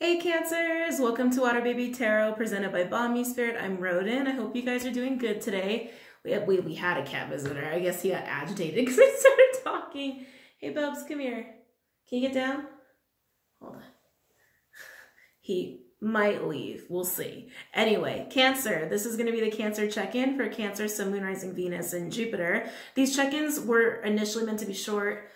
Hey Cancers, welcome to WaterBaby Tarot presented by Bomispirit. I'm Rodin. I hope you guys are doing good today. We had a cat visitor. I guess he got agitated because I started talking. Hey Bubs, come here. Can you get down? Hold on. He might leave. We'll see. Anyway, Cancer. This is going to be the Cancer check-in for Cancer, Sun, Moon, Rising, Venus, and Jupiter. These check-ins were initially meant to be short.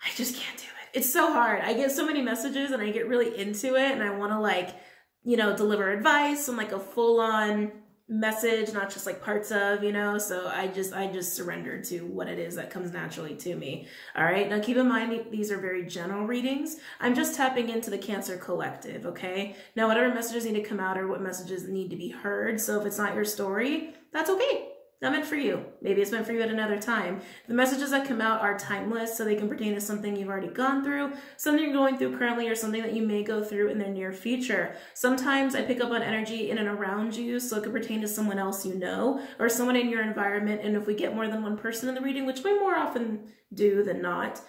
I just can't do it. It's so hard. I get so many messages and I get really into it and I want to deliver advice and like a full-on message, not just like parts of, so I just surrender to what it is that comes naturally to me. All right. Now keep in mind, these are very general readings. I'm just tapping into the Cancer collective. Okay. Now, whatever messages need to come out or what messages need to be heard. So if it's not your story, that's okay. Not meant for you. Maybe it's meant for you at another time. The messages that come out are timeless, so they can pertain to something you've already gone through, something you're going through currently, or something that you may go through in the near future. Sometimes I pick up on energy in and around you, so it could pertain to someone else you know, or someone in your environment, and if we get more than one person in the reading, which we more often do than not,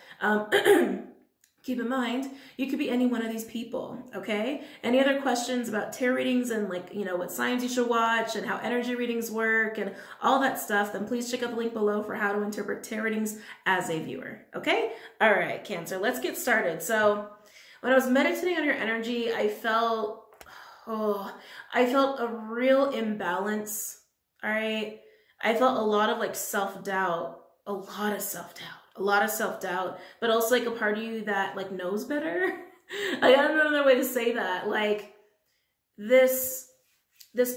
keep in mind, you could be any one of these people, okay? Any other questions about tarot readings and what signs you should watch and how energy readings work and all that stuff, then please check out the link below for how to interpret tarot readings as a viewer, okay? All right, Cancer, let's get started. So when I was meditating on your energy, I felt a real imbalance, all right? I felt a lot of self-doubt, a lot of self-doubt, but also a part of you that knows better. I don't know another way to say that. This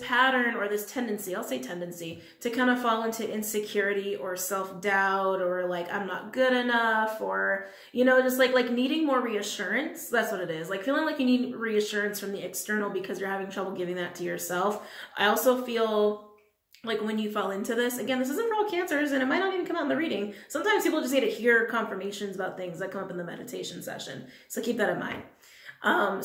pattern or this tendency, I'll say tendency, to kind of fall into insecurity or self-doubt or I'm not good enough or, just needing more reassurance. That's what it is. Feeling like you need reassurance from the external because you're having trouble giving that to yourself. I also feel when you fall into this, again, this isn't for all Cancers and it might not even come out in the reading. Sometimes people just need to hear confirmations about things that come up in the meditation session. So keep that in mind.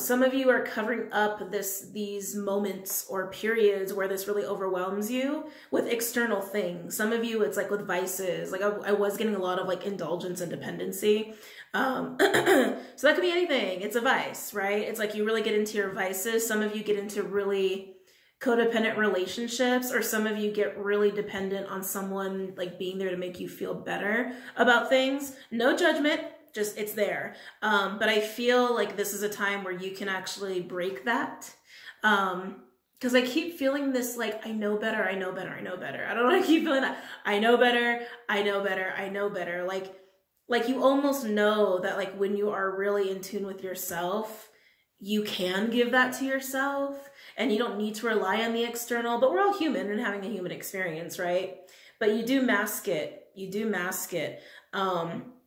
Some of you are covering up these moments or periods where this really overwhelms you with external things. Some of you, it's with vices. I was getting a lot of indulgence and dependency. So that could be anything. It's a vice, right? It's you really get into your vices. Some of you get into really codependent relationships, or some of you get really dependent on someone being there to make you feel better about things. No judgment, just it's there. But I feel this is a time where you can actually break that. Because I keep feeling this I know better, I know better, I know better. I don't know, I keep feeling that. I know better, I know better, I know better. You almost know that when you are really in tune with yourself, you can give that to yourself and you don't need to rely on the external, but we're all human and having a human experience, right? But you do mask it. You do mask it.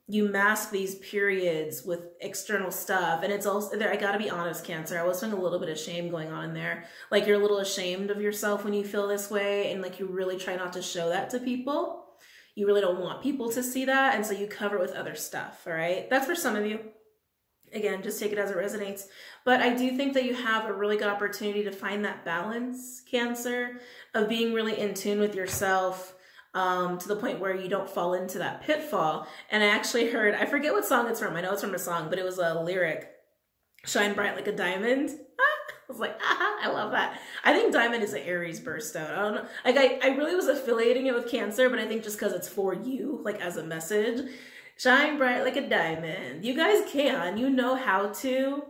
You mask these periods with external stuff. And it's also there. I gotta be honest, Cancer. I was feeling a little bit of shame going on in there. You're a little ashamed of yourself when you feel this way. And you really try not to show that to people. You really don't want people to see that. And so you cover it with other stuff. All right. That's for some of you. Again, just take it as it resonates. But I do think that you have a really good opportunity to find that balance, Cancer, of being really in tune with yourself to the point where you don't fall into that pitfall. And I actually heard, I forget what song it's from. I know it's from a song, but it was a lyric, shine bright like a diamond. I was I love that. I think diamond is an Aries birthstone. I don't know. I really was affiliating it with Cancer, but I think just because it's for you, as a message. Shine bright like a diamond. You guys can. You know how to.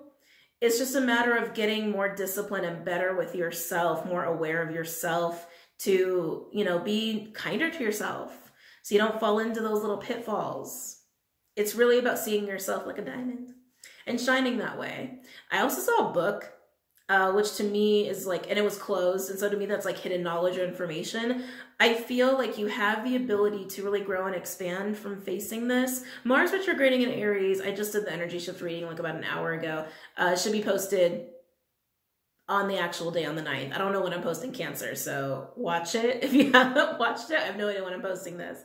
It's just a matter of getting more disciplined and better with yourself, more aware of yourself to, be kinder to yourself so you don't fall into those little pitfalls. It's really about seeing yourself like a diamond and shining that way. I also saw a book, which to me is and it was closed. And so to me, that's hidden knowledge or information. I feel you have the ability to really grow and expand from facing this. Mars retrograding in Aries, I just did the energy shift reading about an hour ago. It should be posted on the actual day on the 9th. I don't know when I'm posting Cancer, so watch it. If you haven't watched it, I have no idea when I'm posting this.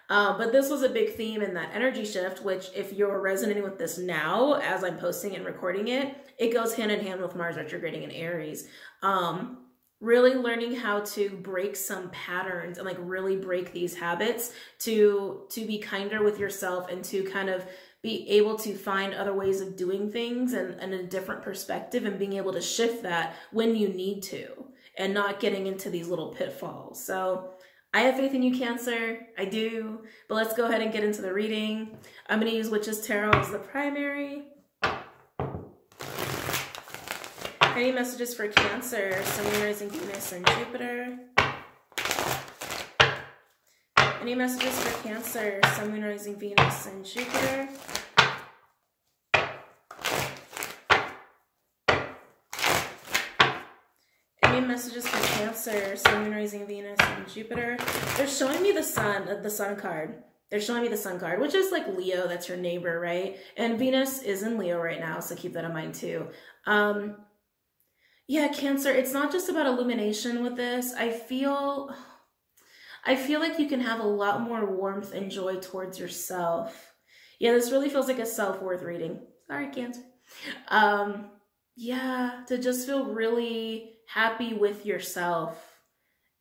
But this was a big theme in that energy shift, which if you're resonating with this now, as I'm posting and recording it, it goes hand in hand with Mars retrograding in Aries. Really learning how to break some patterns and really break these habits to be kinder with yourself and to kind of be able to find other ways of doing things and a different perspective, and being able to shift that when you need to, and not getting into these little pitfalls. So I have faith in you, Cancer. I do. But let's go ahead and get into the reading. I'm going to use Witch's Tarot as the primary. Any messages for Cancer, Sun, Moon, Rising, Venus, and Jupiter? Any messages for Cancer, Sun, Moon, Rising, Venus, and Jupiter? Any messages for Cancer, Sun, Moon, Rising, Venus, and Jupiter? They're showing me the Sun card. They're showing me the Sun card, which is like Leo. That's your neighbor, right? And Venus is in Leo right now, so keep that in mind too. Yeah, Cancer, it's not just about illumination with this. I feel like you can have a lot more warmth and joy towards yourself. Yeah, this really feels like a self-worth reading. Sorry, Cancer. Yeah, to just feel really happy with yourself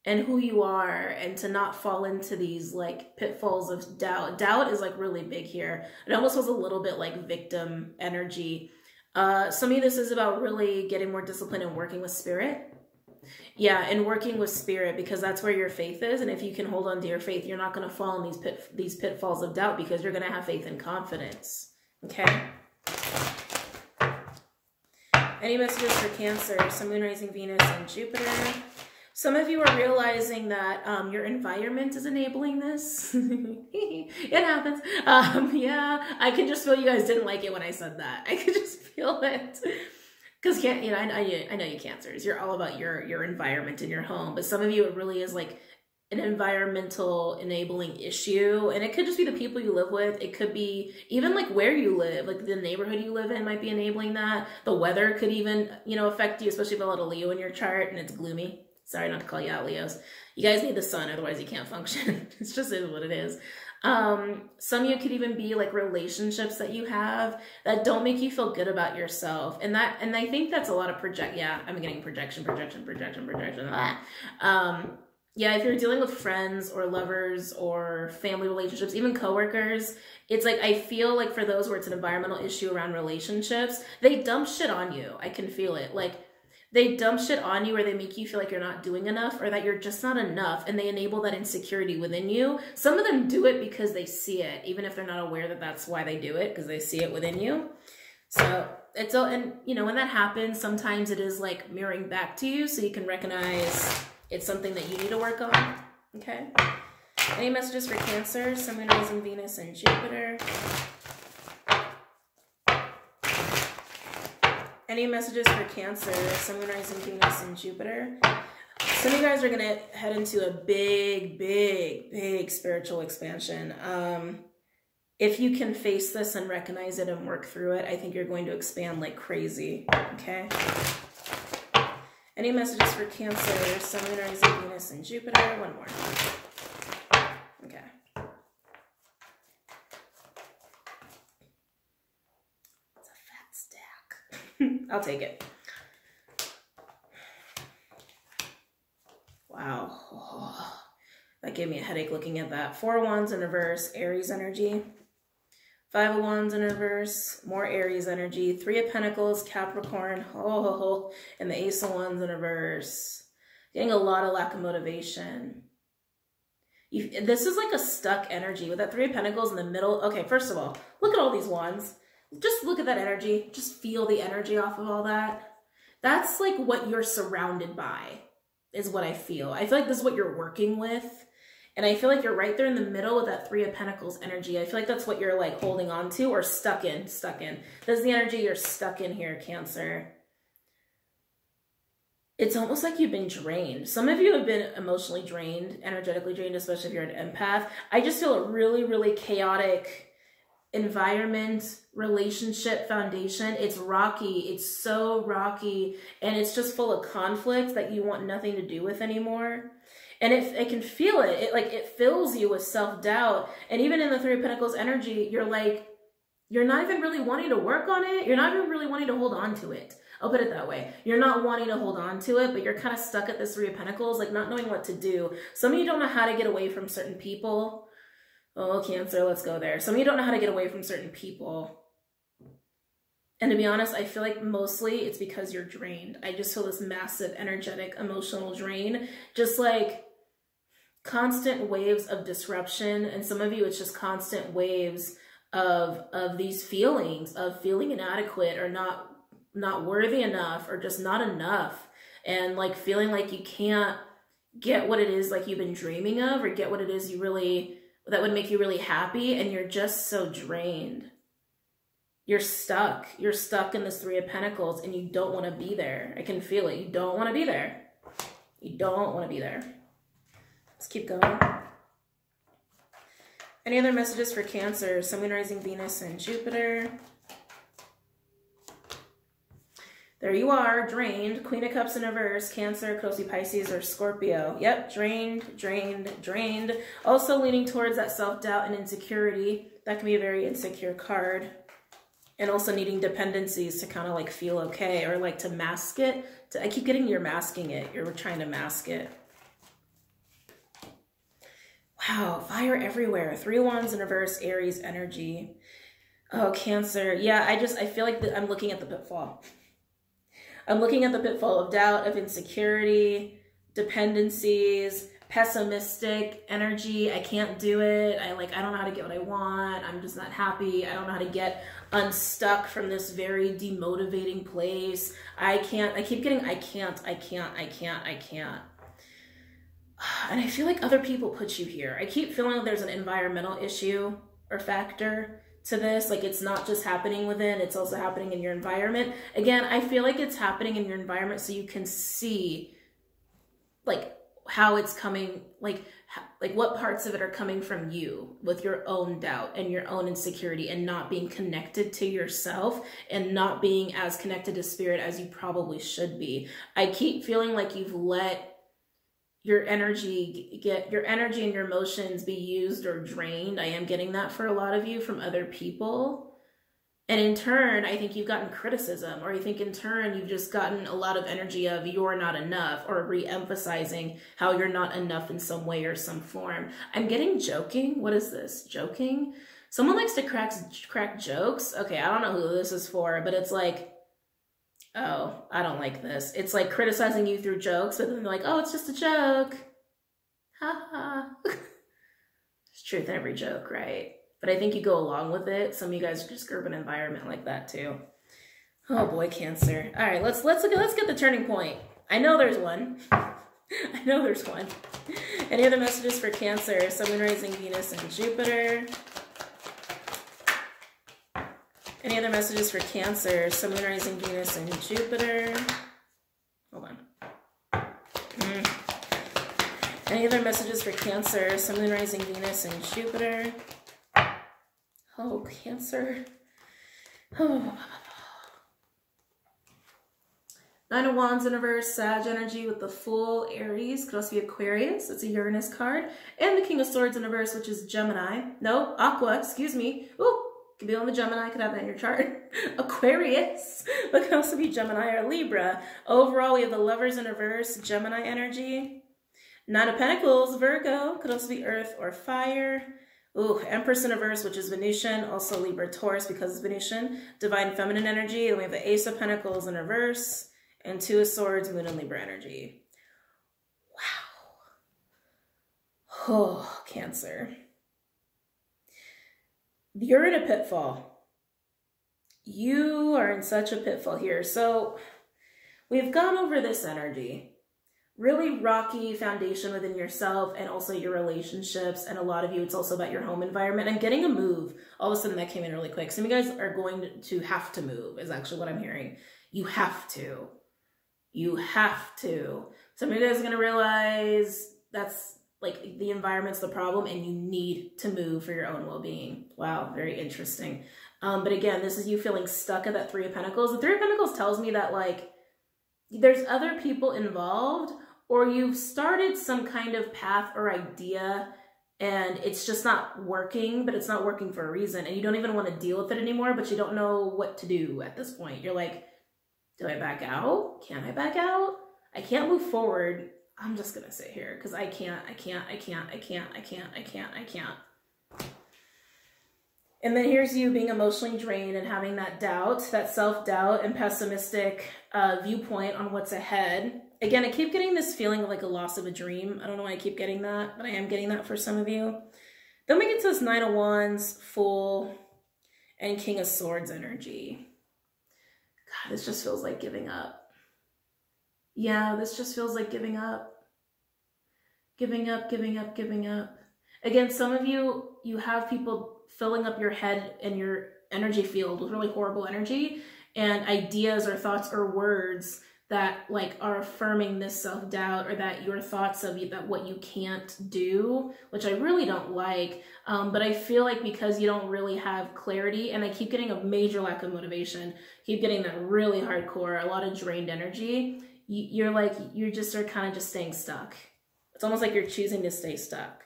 and who you are, and to not fall into these like pitfalls of doubt. Doubt is like really big here. It almost feels a little bit like victim energy. Some of this is about really getting more discipline and working with spirit. Yeah, and working with spirit, because that's where your faith is. And if you can hold on to your faith, you're not going to fall in these pitfalls of doubt, because you're going to have faith and confidence. Okay? Any messages for Cancer, Sun, Moon, Rising, Venus, and Jupiter? Some of you are realizing that your environment is enabling this. It happens. Yeah, I can just feel you guys didn't like it when I said that. I could just feel it. Because, you know, I know you Cancers. You're all about your environment in your home. But some of you, it really is like an environmental enabling issue. And it could just be the people you live with. It could be even like where you live. Like the neighborhood you live in might be enabling that. The weather could even, you know, affect you, especially if you have a lot of Leo in your chart and it's gloomy. Sorry not to call you out, Leos. You guys need the sun, otherwise you can't function. It's just what it is. Some of you could even be like relationships that you have that don't make you feel good about yourself. And I think that's a lot of yeah, I'm getting projection. Yeah, if you're dealing with friends or lovers or family relationships, even coworkers, it's like, I feel like for those where it's an environmental issue around relationships, they dump shit on you. I can feel it. Like, they dump shit on you, or they make you feel like you're not doing enough, or that you're just not enough, and they enable that insecurity within you. Some of them do it because they see it, even if they're not aware that that's why they do it, because they see it within you. So it's all, and you know, when that happens, sometimes it is like mirroring back to you, so you can recognize it's something that you need to work on. Okay. Any messages for Cancer, Sun, Moon, Rising, Venus, and Jupiter? Any messages for Cancer, Sun, Moon, Rising, Venus, and Jupiter? Some of you guys are going to head into a big spiritual expansion. If you can face this and recognize it and work through it, I think you're going to expand like crazy, okay? Any messages for Cancer, Sun, Moon, Rising, Venus, and Jupiter? One more. Okay. I'll take it. Wow. Oh, that gave me a headache looking at that. 4 of Wands in reverse, Aries energy. 5 of Wands in reverse, more Aries energy. 3 of Pentacles, Capricorn. Oh, and the Ace of Wands in reverse. Getting a lot of lack of motivation. This is like a stuck energy with that 3 of Pentacles in the middle. Okay, first of all, look at all these wands. Just look at that energy. Just feel the energy off of all that. That's like what you're surrounded by, is what I feel. I feel like this is what you're working with. And I feel like you're right there in the middle with that 3 of Pentacles energy. I feel like that's what you're like holding on to, or stuck in. This is the energy you're stuck in here, Cancer. It's almost like you've been drained. Some of you have been emotionally drained, energetically drained, especially if you're an empath. I just feel a really chaotic environment, relationship, foundation. It's rocky. It's so rocky, and it's just full of conflict that you want nothing to do with anymore. And I can feel it. It fills you with self-doubt. And even in the 3 of Pentacles energy, you're like, you're not even really wanting to work on it. You're not even really wanting to hold on to it. I'll put it that way. You're not wanting to hold on to it, but you're kind of stuck at this 3 of Pentacles, like not knowing what to do. Some of you don't know how to get away from certain people. Oh, Cancer, let's go there. Some of you don't know how to get away from certain people. And to be honest, I feel like mostly it's because you're drained. I just feel this massive energetic, emotional drain. Just like constant waves of disruption. And some of you, it's just constant waves of these feelings of feeling inadequate or not worthy enough or just not enough. And like feeling like you can't get what it is like you've been dreaming of or get what it is you really, that would make you really happy. And you're just so drained. You're stuck. You're stuck in this Three of Pentacles and you don't want to be there. I can feel it. You don't want to be there. You don't want to be there. Let's keep going. Any other messages for Cancer? Sun, Moon, Rising, Venus, and Jupiter. There you are, drained. Queen of Cups in reverse. Cancer, could also be Pisces or Scorpio. Yep, drained, drained, drained. Also leaning towards that self-doubt and insecurity. That can be a very insecure card. And also needing dependencies to kind of like feel okay or like to mask it. I keep getting you're masking it. You're trying to mask it. Wow, fire everywhere. 3 Wands in reverse, Aries energy. Oh, Cancer. Yeah, I feel like I'm looking at the pitfall. I'm looking at the pitfall of doubt, of insecurity, dependencies, pessimistic energy. I can't do it. I don't know how to get what I want. I'm just not happy. I don't know how to get unstuck from this very demotivating place. I keep getting I can't. And I feel like other people put you here. I keep feeling like there's an environmental issue or factor to this. Like it's not just happening within, it's also happening in your environment. Again, I feel like it's happening in your environment so you can see like how it's coming, like what parts of it are coming from you with your own doubt and your own insecurity and not being connected to yourself and not being as connected to spirit as you probably should be. I keep feeling like you've let your energy and your emotions be used or drained. I am getting that for a lot of you from other people. And in turn, I think you've gotten criticism, or I think in turn, you've just gotten a lot of energy of you're not enough, or re-emphasizing how you're not enough in some way or some form. I'm getting joking. What is this? Joking? Someone likes to crack jokes. Okay, I don't know who this is for, but it's like, oh, I don't like this. It's like criticizing you through jokes, but then they're like, oh, it's just a joke. Ha ha. There's truth in every joke, right? But I think you go along with it. Some of you guys just grew up in an environment like that too. Oh boy, Cancer. All right, let's get the turning point. I know there's one. I know there's one. Any other messages for Cancer? Sun, Moon, Rising, Venus, and Jupiter. Any other messages for Cancer? Sun, Moon, Rising, Venus, and Jupiter. Hold on. Any other messages for Cancer? Sun, Moon, Rising, Venus, and Jupiter. Oh, Cancer. Oh. 9 of Wands in reverse, Sag energy with the full Aries. Could also be Aquarius. It's a Uranus card. And the King of Swords in reverse, which is Gemini. No, Aqua, excuse me. Ooh, could be on the Gemini. Could have that in your chart. Aquarius. But could also be Gemini or Libra. Overall, we have the Lovers in reverse, Gemini energy. 9 of Pentacles, Virgo. Could also be Earth or Fire. Ooh, Empress in reverse, which is Venusian, also Libra, Taurus, because it's Venusian. Divine Feminine energy. Then we have the Ace of Pentacles in reverse. And 2 of Swords, Moon and Libra energy. Wow. Oh, Cancer. You're in a pitfall. You are in such a pitfall here. So we've gone over this energy. Really rocky foundation within yourself and also your relationships. And a lot of you, it's also about your home environment and getting a move. All of a sudden that came in really quick. Some of you guys are going to have to move is actually what I'm hearing. You have to. You have to. Some of you guys are going to realize that's like the environment's the problem and you need to move for your own well-being. Wow, very interesting. But again, this is you feeling stuck at that 3 of Pentacles. The 3 of Pentacles tells me that like there's other people involved, or you've started some kind of path or idea and it's just not working, but it's not working for a reason. And you don't even want to deal with it anymore, but you don't know what to do at this point. You're like, do I back out? Can I back out? I can't move forward. I'm just going to sit here because I can't. And then here's you being emotionally drained and having that doubt, that self-doubt and pessimistic viewpoint on what's ahead. Again, I keep getting this feeling of like a loss of a dream. I don't know why I keep getting that, but I am getting that for some of you. Then we get to this Nine of Wands, Fool, and King of Swords energy. God, this just feels like giving up. Yeah, this just feels like giving up. Giving up, giving up, giving up. Again, some of you, you have people filling up your head and your energy field with really horrible energy and ideas or thoughts or words that like are affirming this self-doubt, or that your thoughts of you, that what you can't do, which I really don't like. But I feel like because you don't really have clarity, and I keep getting a major lack of motivation, keep getting that really hardcore, a lot of drained energy, you're like, you just are kind of just staying stuck. It's almost like you're choosing to stay stuck.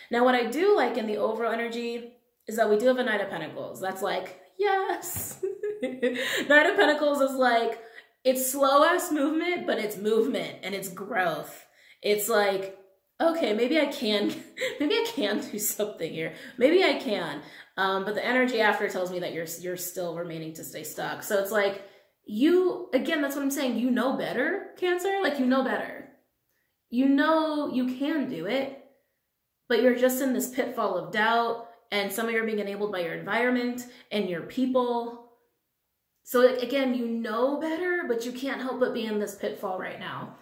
Now, what I do like in the overall energy is that we do have a Knight of Pentacles. That's like, yes. Knight of Pentacles is like, it's slow-ass movement, but it's movement and it's growth. It's like, okay, maybe I can do something here. Maybe I can. But the energy after tells me that you're still remaining to stay stuck. So it's like, you, again, that's what I'm saying. You know better, Cancer. Like, you know better. You know you can do it, but you're just in this pitfall of doubt, and some of you are being enabled by your environment and your people. So again, you know better, but you can't help but be in this pitfall right now.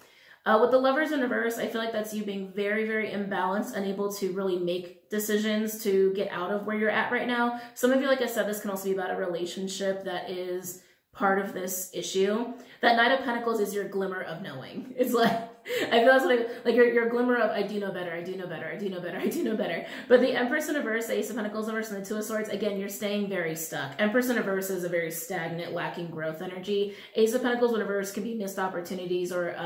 With the Lovers in reverse, I feel like that's you being very, very imbalanced, unable to really make decisions to get out of where you're at right now. Some of you, like I said, this can also be about a relationship that is part of this issue. That Knight of Pentacles is your glimmer of knowing. It's like, I feel that's like your glimmer of, I do know better, I do know better, I do know better, I do know better. But the Empress in reverse, the Ace of Pentacles in reverse, and the Two of Swords, again, you're staying very stuck. Empress in reverse is a very stagnant, lacking growth energy. Ace of Pentacles in reverse can be missed opportunities or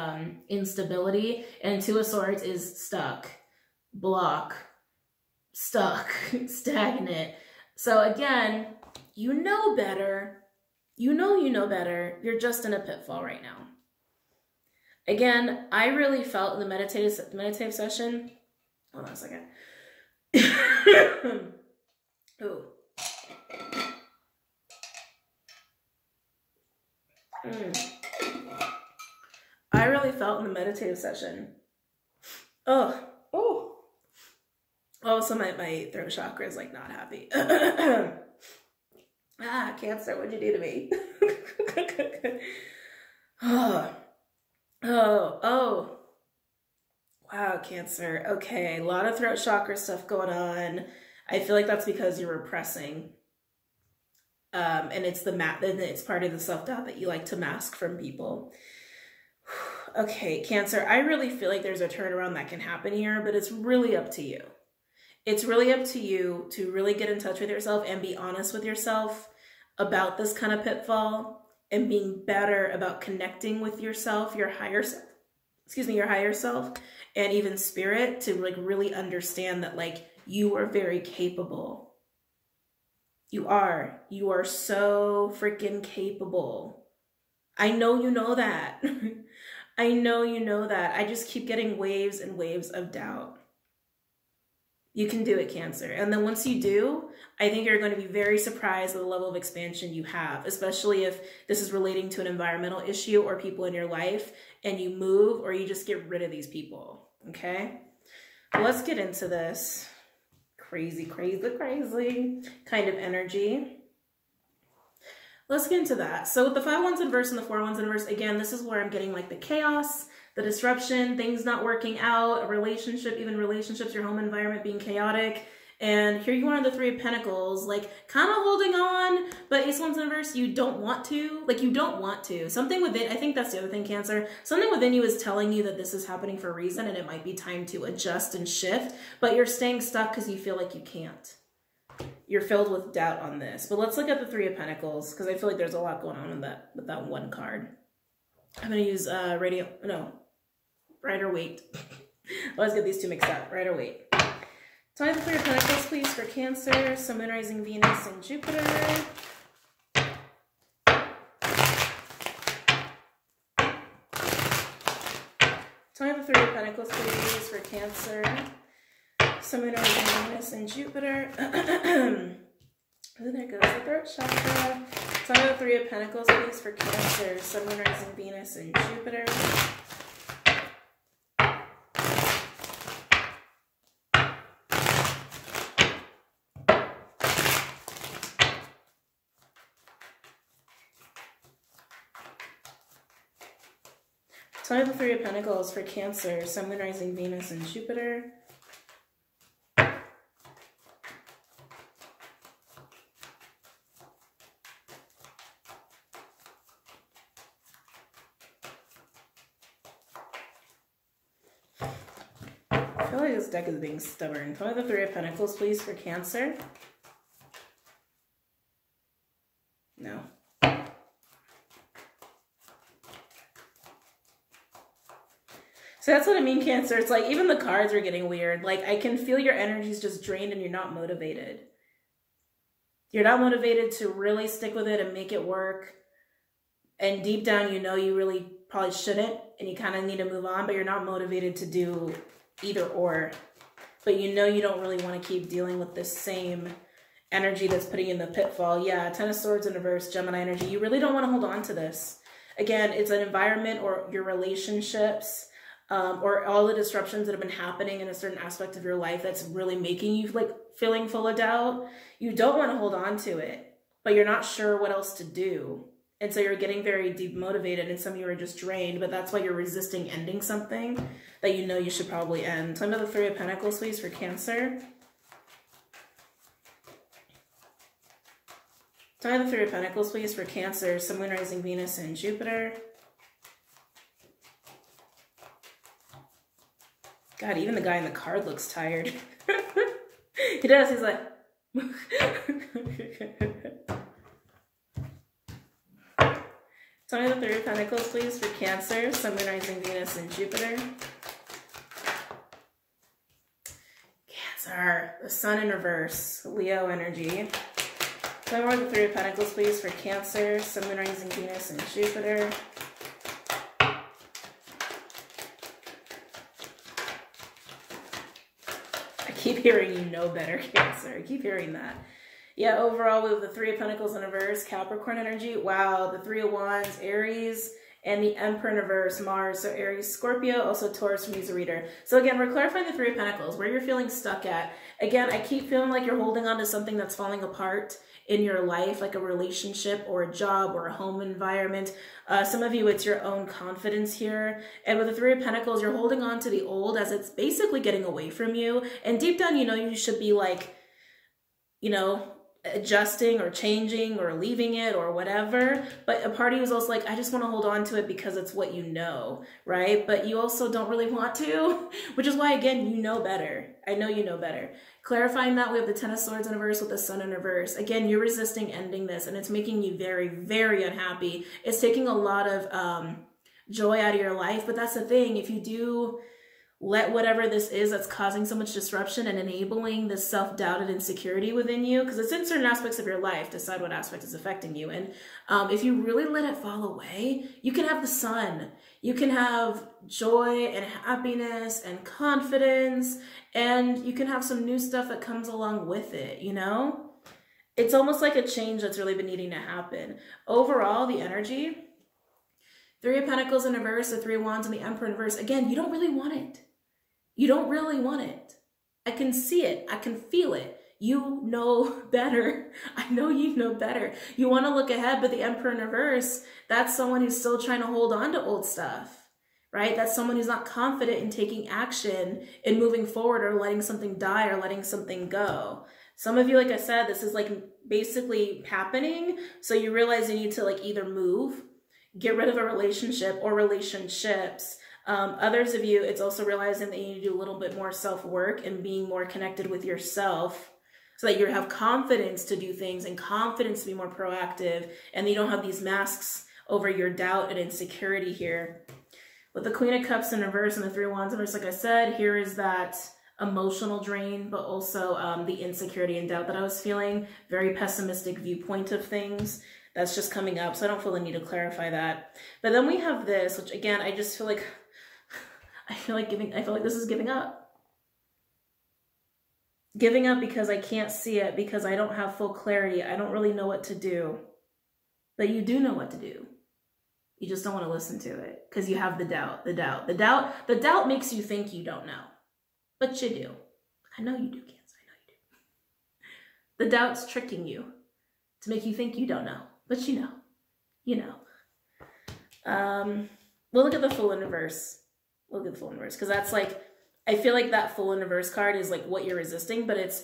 instability. And Two of Swords is stuck, block, stuck, stagnant. So again, you know better. You know better. You're just in a pitfall right now. Again, I really felt in the meditative session. Hold on a second. Ooh. I really felt in the meditative session. Oh, so my throat chakra is like not happy. Ah, Cancer, what'd you do to me? Oh. Wow, Cancer. Okay, a lot of throat chakra stuff going on. I feel like that's because you're repressing. And it's part of the self-doubt that you like to mask from people. Okay, Cancer, I really feel like there's a turnaround that can happen here, but it's really up to you. It's really up to you to really get in touch with yourself and be honest with yourself about this kind of pitfall, and being better about connecting with yourself, your higher self, and even spirit, to like really understand that like you are very capable. You are so freaking capable. I know you know that. I know you know that. I just keep getting waves and waves of doubt. You can do it, Cancer. And then once you do, I think you're going to be very surprised at the level of expansion you have, especially if this is relating to an environmental issue or people in your life, and you move or you just get rid of these people, okay? Well, let's get into this crazy kind of energy. Let's get into that. So with the 5 wands in reverse and the 4 wands in reverse, again, this is where I'm getting like the chaos, the disruption, things not working out, a relationship, even relationships, your home environment being chaotic. And here you are in the 3 of Pentacles, like kind of holding on, but Ace of Wands in reverse, you don't want to. Like, you don't want to. Something within, I think that's the other thing, Cancer. Something within you is telling you that this is happening for a reason and it might be time to adjust and shift, but you're staying stuck because you feel like you can't. You're filled with doubt on this. But let's look at the 3 of Pentacles, because I feel like there's a lot going on with that one card. I'm going to use Rider Waite. I always get these two mixed up. Rider Waite. Tell me the 3 of Pentacles, please, for Cancer. So Moon, Rising, Venus, and Jupiter. Tell me the 3 of Pentacles, please, for Cancer. So Moon, Rising, Venus, and Jupiter. Oh, there goes the throat chakra. So I have the Three of Pentacles, please, for Cancer, Sun, Moon, Rising, Venus, and Jupiter. So I have the Three of Pentacles for Cancer, Sun, Moon, Rising, Venus, and Jupiter. I feel like this deck is being stubborn. So I have the Three of Pentacles, please, for Cancer. No. So that's what I mean, Cancer. It's like even the cards are getting weird. Like I can feel your energy's just drained and you're not motivated. You're not motivated to really stick with it and make it work. And deep down, you know you really probably shouldn't and you kind of need to move on, but you're not motivated to do either or. But you know you don't really want to keep dealing with this same energy that's putting you in the pitfall. Yeah, Ten of Swords in reverse, Gemini energy. You really don't want to hold on to this. Again, it's an environment or your relationships, or all the disruptions that have been happening in a certain aspect of your life that's really making you like feeling full of doubt. You don't want to hold on to it, but you're not sure what else to do. And so you're getting very demotivated and some of you are just drained, but that's why you're resisting ending something that you know you should probably end. So another Three of Pentacles, please, for Cancer. So I have the Three of Pentacles, please, for Cancer, Sun, Moon, Rising, Venus, and Jupiter. God, even the guy in the card looks tired. He does, he's like... So I have the Three of Pentacles, please, for Cancer, Sun, Moon, Rising, Venus, and Jupiter. Cancer, the Sun in reverse, Leo energy. So I have the Three of Pentacles, please, for Cancer, Sun, Moon, Rising, Venus, and Jupiter. I keep hearing you know better, Cancer. I keep hearing that. Yeah, overall, we have the Three of Pentacles in reverse, Capricorn energy. Wow, the Three of Wands, Aries, and the Emperor in reverse, Mars. So Aries, Scorpio, also Taurus from User Reader. So again, we're clarifying the Three of Pentacles, where you're feeling stuck at. Again, I keep feeling like you're holding on to something that's falling apart in your life, like a relationship or a job or a home environment. Some of you, it's your own confidence here. And with the Three of Pentacles, you're holding on to the old as it's basically getting away from you. And deep down, you know, you should be like, you know, adjusting or changing or leaving it or whatever, but a part of you is also like, I just want to hold on to it because it's what you know, right? But you also don't really want to, which is why, again, you know better. I know you know better. Clarifying that, we have the Ten of Swords in reverse with the Sun in reverse. Again, you're resisting ending this and it's making you very, very unhappy. It's taking a lot of joy out of your life, but that's the thing. If you do let whatever this is that's causing so much disruption and enabling this self-doubt and insecurity within you, because it's in certain aspects of your life, decide what aspect is affecting you. And if you really let it fall away, you can have the Sun. You can have joy and happiness and confidence, and you can have some new stuff that comes along with it, you know? It's almost like a change that's really been needing to happen. Overall, the energy, Three of Pentacles in reverse, the Three of Wands, and the Emperor in reverse. Again, you don't really want it. You don't really want it. I can see it. I can feel it. You know better. I know you know better. You want to look ahead, but the Emperor in reverse, that's someone who's still trying to hold on to old stuff, right? That's someone who's not confident in taking action and moving forward or letting something die or letting something go. Some of you, like I said, this is like basically happening. So you realize you need to like either move, get rid of a relationship or relationships. Others of you, it's also realizing that you need to do a little bit more self-work and being more connected with yourself so that you have confidence to do things and confidence to be more proactive, and you don't have these masks over your doubt and insecurity here. With the Queen of Cups in reverse and the Three of Wands in reverse, like I said, here is that emotional drain, but also the insecurity and doubt that I was feeling. Very pessimistic viewpoint of things. That's just coming up, so I don't feel the need to clarify that. But then we have this, which again, I just feel like, I feel like this is giving up. Giving up because I can't see it, because I don't have full clarity. I don't really know what to do. But you do know what to do. You just don't want to listen to it because you have the doubt. The doubt makes you think you don't know. But you do. I know you do, Cancer. I know you do. The doubt's tricking you to make you think you don't know. But you know. You know. We'll look at the Fool in reverse. We'll look at the Fool in reverse because that's like, I feel like that Fool in reverse card is like what you're resisting, but it's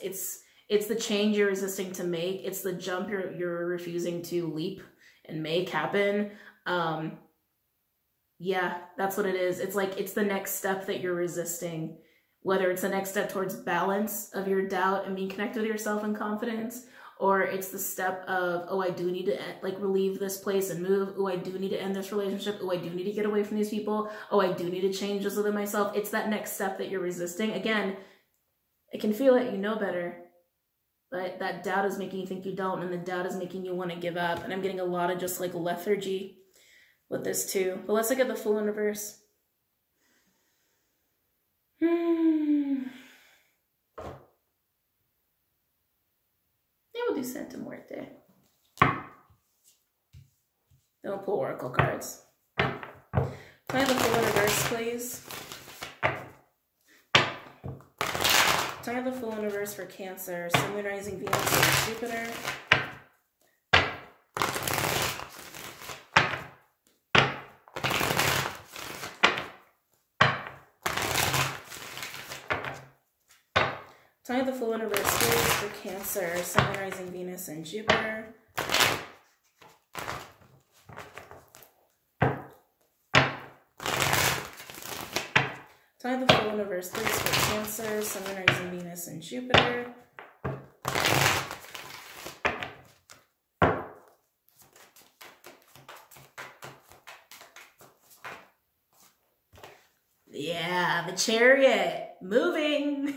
the change you're resisting to make. It's the jump you're refusing to leap and make happen. Yeah, that's what it is. It's like, it's the next step that you're resisting, whether it's the next step towards balance of your doubt and being connected with yourself and confidence, or it's the step of, oh, I do need to like relieve this place and move. Oh, I do need to end this relationship. Oh, I do need to get away from these people. Oh, I do need to change this within myself. It's that next step that you're resisting. Again, I can feel it, you know better, but that doubt is making you think you don't, and the doubt is making you want to give up. And I'm getting a lot of just like lethargy with this too. But let's look at the Fool in reverse. We'll do Santa Muerte. Then we'll pull Oracle cards. Can I have the Fool in reverse, please? Can I have the Fool in reverse for Cancer, Sun, Moon, Rising, Venus, and Jupiter? Can I have the Fool in reverse, please, for Cancer, Sun, Moon, Rising, Venus, and Jupiter? Can I have the Fool in reverse, please, for Cancer, Sun, Moon, Rising, Venus, and Jupiter? Yeah, the Chariot. Moving.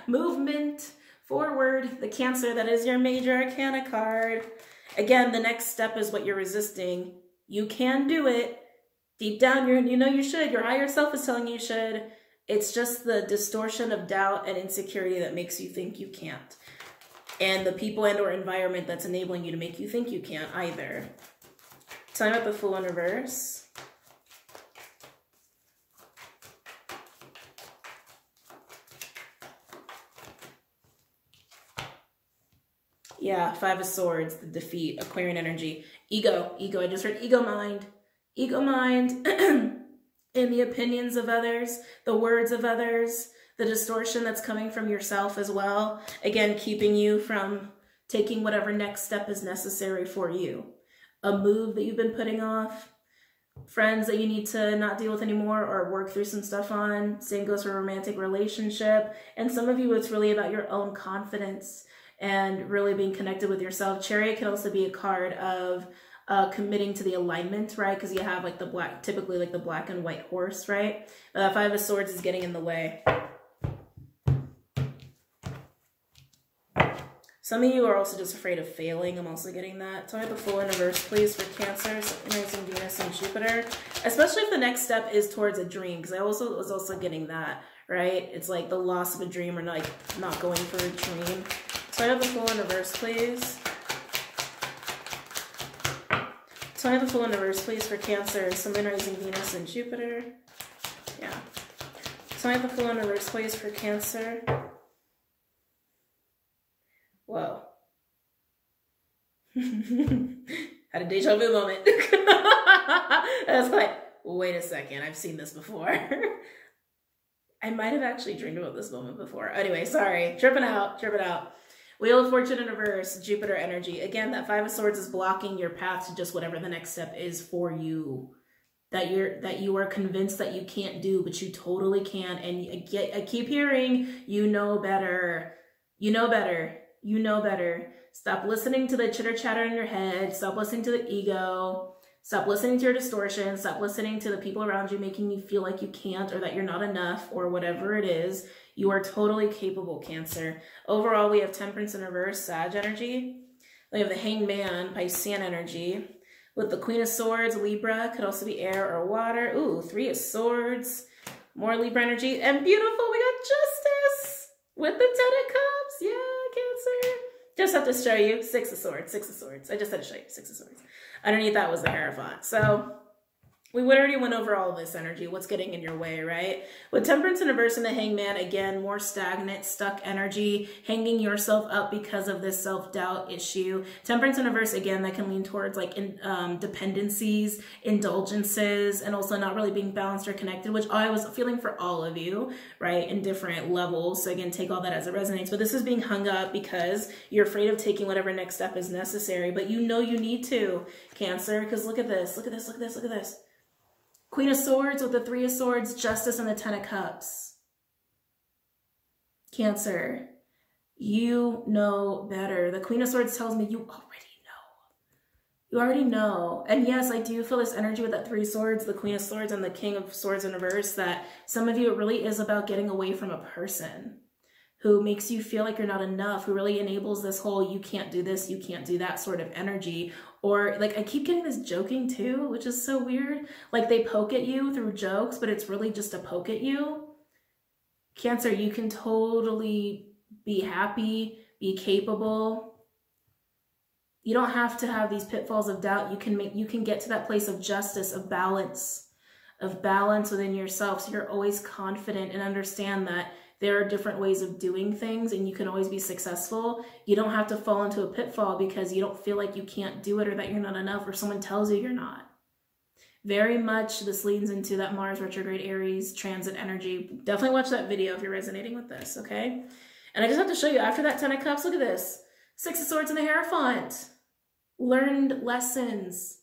Movement forward. The Cancer, that is your major arcana card. Again, the next step is what you're resisting. You can do it. Deep down, you know you should. Your higher self is telling you should. It's just the distortion of doubt and insecurity that makes you think you can't. And the people and or environment that's enabling you to make you think you can't either. Tell me about the Fool in reverse. Yeah, Five of Swords, the defeat, Aquarian energy. Ego, I just heard ego mind. Ego mind in the opinions of others, the words of others, the distortion that's coming from yourself as well. Again, keeping you from taking whatever next step is necessary for you. A move that you've been putting off, friends that you need to not deal with anymore or work through some stuff on. Same goes for a romantic relationship. And some of you, it's really about your own confidence and really being connected with yourself. Chariot can also be a card of committing to the alignment, right? Because you have like the black, typically like the black and white horse, right? Five of Swords is getting in the way. Some of you are also just afraid of failing. I'm also getting that. So I have the Fool in reverse, please, for Cancer, Rising, Venus, and Jupiter. Especially if the next step is towards a dream, because I was also getting that, right? It's like the loss of a dream or like not going for a dream. So I have the Fool in reverse, please. So I have the Fool in reverse, please, for Cancer, Sun, Moon, Rising, Venus, and Jupiter. Yeah. So I have the Fool in reverse, please, for Cancer. Whoa. Had a deja vu moment. I was like, wait a second, I've seen this before. I might have actually dreamed about this moment before. Anyway, sorry. Tripping out. Wheel of Fortune in reverse, Jupiter energy. Again, that Five of Swords is blocking your path to just whatever the next step is for you. That you are convinced that you can't do, but you totally can. And I keep hearing, you know better. You know better. You know better. Stop listening to the chitter chatter in your head. Stop listening to the ego. Stop listening to your distortion. Stop listening to the people around you making you feel like you can't or that you're not enough or whatever it is. You are totally capable, Cancer. Overall, we have Temperance in reverse, Sag energy. We have the Hanged Man, Piscean energy. With the Queen of Swords, Libra, could also be air or water. Ooh, Three of Swords, more Libra energy. And beautiful, we got Justice. With the 10 of Cups, yeah, Cancer. Just have to show you 6 of Swords, 6 of Swords. I just had to show you 6 of Swords. Underneath that was the Hierophant. So we already went over all of this energy, what's getting in your way, right? With Temperance in reverse and the Hangman, again, more stagnant, stuck energy, hanging yourself up because of this self-doubt issue. Temperance in reverse, again, that can lean towards like dependencies, indulgences, and also not really being balanced or connected, which I was feeling for all of you, right, in different levels. So again, take all that as it resonates. But this is being hung up because you're afraid of taking whatever next step is necessary, but you know you need to, Cancer, because look at this, look at this, look at this, look at this. Queen of Swords with the 3 of Swords, Justice, and the 10 of Cups. Cancer, you know better. The Queen of Swords tells me you already know. You already know. And yes, I do feel this energy with that 3 swords, the Queen of Swords, and the King of Swords in reverse, that some of you, it really is about getting away from a person who makes you feel like you're not enough, who really enables this whole you can't do this, you can't do that sort of energy. Or like I keep getting this joking too, which is so weird. Like they poke at you through jokes, but it's really just a poke at you. Cancer, you can totally be happy, be capable. You don't have to have these pitfalls of doubt. You can get to that place of justice, of balance within yourself. So you're always confident and understand that there are different ways of doing things and you can always be successful. You don't have to fall into a pitfall because you don't feel like you can't do it or that you're not enough or someone tells you you're not. Very much this leans into that Mars retrograde Aries transit energy. Definitely watch that video if you're resonating with this, okay? And I just have to show you, after that 10 of Cups, look at this. 6 of Swords and the Hierophant. Learned lessons.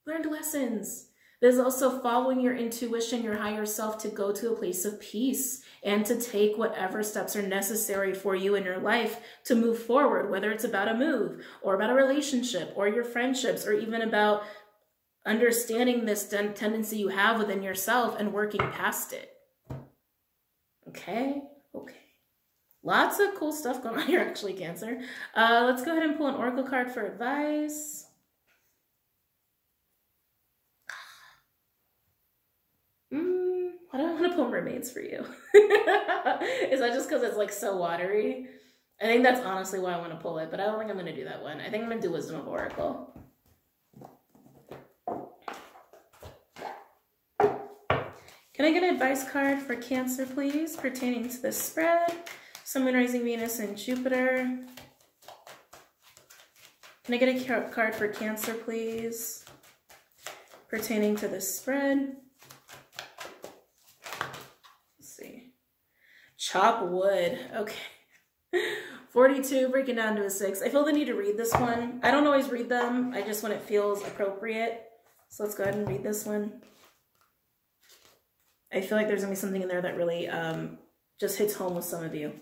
Learned lessons. There's also following your intuition, your higher self, to go to a place of peace and to take whatever steps are necessary for you in your life to move forward, whether it's about a move or about a relationship or your friendships or even about understanding this tendency you have within yourself and working past it. Okay? Okay. Lots of cool stuff going on here, actually, Cancer. Let's go ahead and pull an oracle card for advice. Why do I want to pull mermaids for you? Is that just because it's like so watery? I think that's honestly why I want to pull it, but I don't think I'm going to do that one. I think I'm going to do Wisdom of Oracle. Can I get an advice card for Cancer, please, pertaining to this spread? Sun, Moon, Rising, Venus, and Jupiter. Can I get a card for Cancer, please, pertaining to this spread? Chop wood. Okay. 42, breaking down to a 6. I feel the need to read this one. I don't always read them. I just when it feels appropriate. So let's go ahead and read this one. I feel like there's going to be something in there that really just hits home with some of you.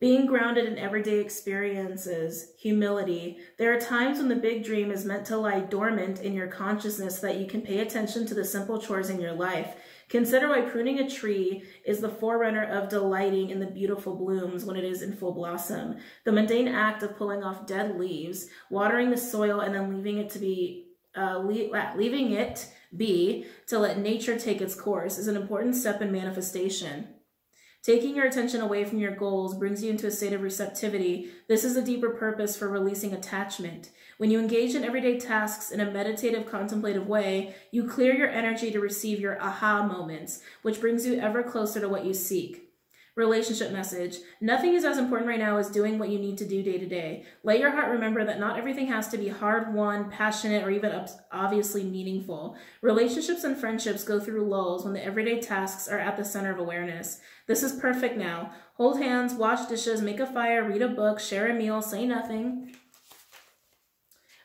Being grounded in everyday experiences, humility. There are times when the big dream is meant to lie dormant in your consciousness so that you can pay attention to the simple chores in your life. Consider why pruning a tree is the forerunner of delighting in the beautiful blooms when it is in full blossom. The mundane act of pulling off dead leaves, watering the soil, and then leaving it be to let nature take its course is an important step in manifestation. Taking your attention away from your goals brings you into a state of receptivity. This is a deeper purpose for releasing attachment. When you engage in everyday tasks in a meditative, contemplative way, you clear your energy to receive your aha moments, which brings you ever closer to what you seek. Relationship message. Nothing is as important right now as doing what you need to do day to day. Let your heart remember that not everything has to be hard-won, passionate, or even obviously meaningful. Relationships and friendships go through lulls when the everyday tasks are at the center of awareness. This is perfect now. Hold hands, wash dishes, make a fire, read a book, share a meal, say nothing.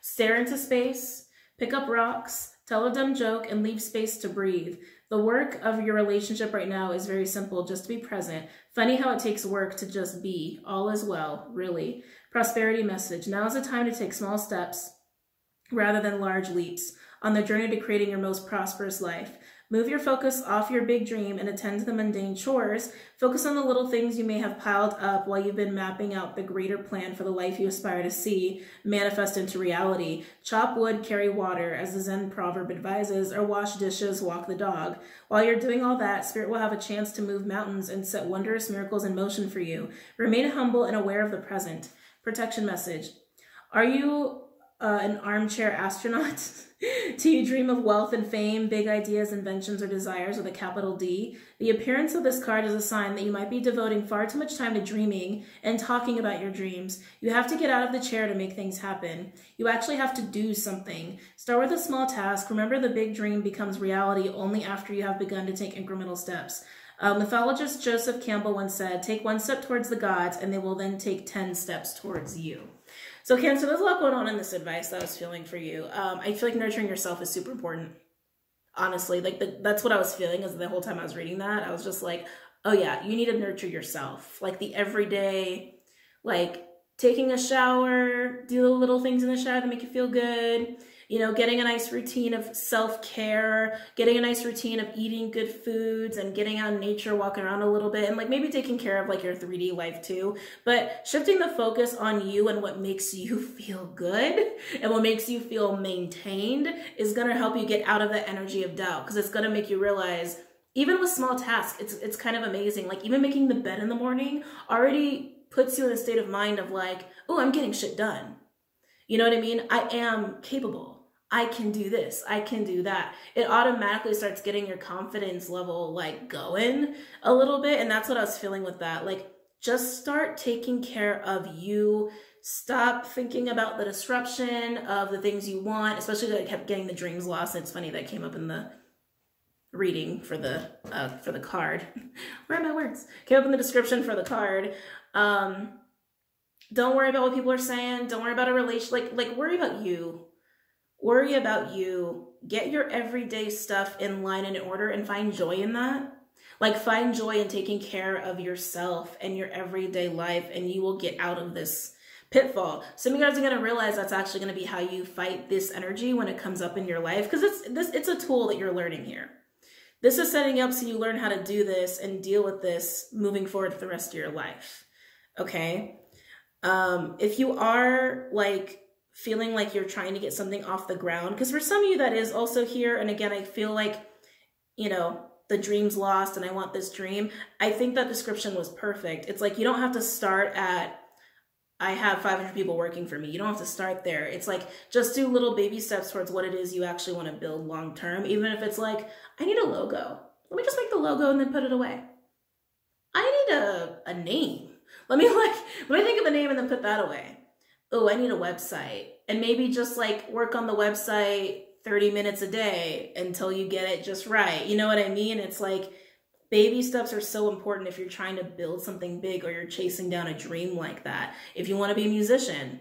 Stare into space, pick up rocks, tell a dumb joke, and leave space to breathe. The work of your relationship right now is very simple, just to be present. Funny how it takes work to just be. All is well, really. Prosperity message. Now is the time to take small steps rather than large leaps on the journey to creating your most prosperous life. Move your focus off your big dream and attend to the mundane chores. Focus on the little things you may have piled up while you've been mapping out the greater plan for the life you aspire to see manifest into reality. Chop wood, carry water, as the Zen proverb advises, or wash dishes, walk the dog. While you're doing all that, Spirit will have a chance to move mountains and set wondrous miracles in motion for you. Remain humble and aware of the present. Protection message. Are you an armchair astronaut? Do you dream of wealth and fame, big ideas, inventions, or desires with a capital D? The appearance of this card is a sign that you might be devoting far too much time to dreaming and talking about your dreams. You have to get out of the chair to make things happen. You actually have to do something. Start with a small task. Remember, the big dream becomes reality only after you have begun to take incremental steps. Mythologist Joseph Campbell once said, take one step towards the gods and they will then take 10 steps towards you. So Cancer, there's a lot going on in this advice that I was feeling for you. I feel like nurturing yourself is super important. Honestly, like that's what I was feeling as the whole time I was reading that. I was just like, oh yeah, you need to nurture yourself. Like the everyday, like taking a shower, do the little things in the shower that make you feel good. You know, getting a nice routine of self-care, getting a nice routine of eating good foods and getting out in nature, walking around a little bit, and like maybe taking care of like your 3D life too. But shifting the focus on you and what makes you feel good and what makes you feel maintained is going to help you get out of the energy of doubt, because it's going to make you realize, even with small tasks, it's kind of amazing. Like even making the bed in the morning already puts you in a state of mind of like, oh, I'm getting shit done. You know what I mean? I am capable. I can do this, I can do that. It automatically starts getting your confidence level like going a little bit. And that's what I was feeling with that. Like just start taking care of you. Stop thinking about the disruption of the things you want, especially that I kept getting the dreams lost. And it's funny that came up in the reading for the card. Where are my words? Came up in the description for the card. Don't worry about what people are saying. Don't worry about a relation. Like worry about you. Worry about you. Get your everyday stuff in line and in order and find joy in that. Like find joy in taking care of yourself and your everyday life, and you will get out of this pitfall. Some of you guys are going to realize that's actually going to be how you fight this energy when it comes up in your life, because it's a tool that you're learning here. This is setting up so you learn how to do this and deal with this moving forward for the rest of your life. Okay? If you are like feeling like you're trying to get something off the ground, because for some of you that is also here, and again, I feel like, you know, the dream's lost and I want this dream. I think that description was perfect. It's like you don't have to start at, I have 500 people working for me. You don't have to start there. It's like just do little baby steps towards what it is you actually want to build long term, even if it's like, I need a logo. Let me just make the logo and then put it away. I need a name. Let me think of a name and then put that away. Oh, I need a website. And maybe just like work on the website 30 minutes a day until you get it just right. You know what I mean? It's like baby steps are so important if you're trying to build something big or you're chasing down a dream like that. If you want to be a musician,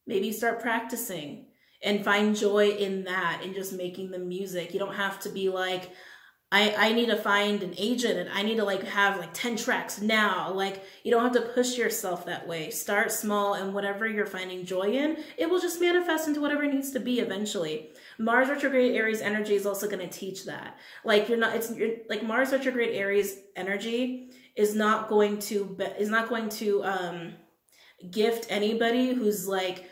maybe start practicing and find joy in that and just making the music. You don't have to be like, I need to find an agent and I need to like have like 10 tracks now. Like you don't have to push yourself that way. Start small, and whatever you're finding joy in, it will just manifest into whatever it needs to be eventually. Mars retrograde Aries energy is also going to teach that. Like you're like Mars retrograde Aries energy is not going to gift anybody who's like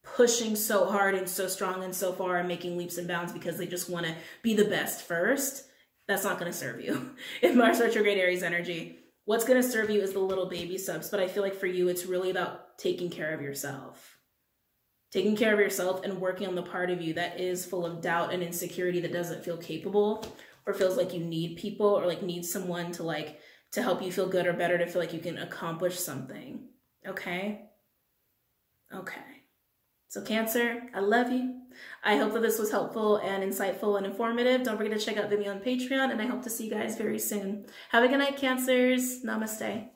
pushing so hard and so strong and so far and making leaps and bounds because they just want to be the best first. That's not going to serve you. If Mars retrograde Aries energy, what's going to serve you is the little baby steps. But I feel like for you, it's really about taking care of yourself. Taking care of yourself and working on the part of you that is full of doubt and insecurity, that doesn't feel capable or feels like you need people or like need someone to help you feel good or better, to feel like you can accomplish something. Okay? Okay. So Cancer, I love you. I hope that this was helpful and insightful and informative. Don't forget to check out Vimeo on Patreon, and I hope to see you guys very soon. Have a good night, Cancers. Namaste.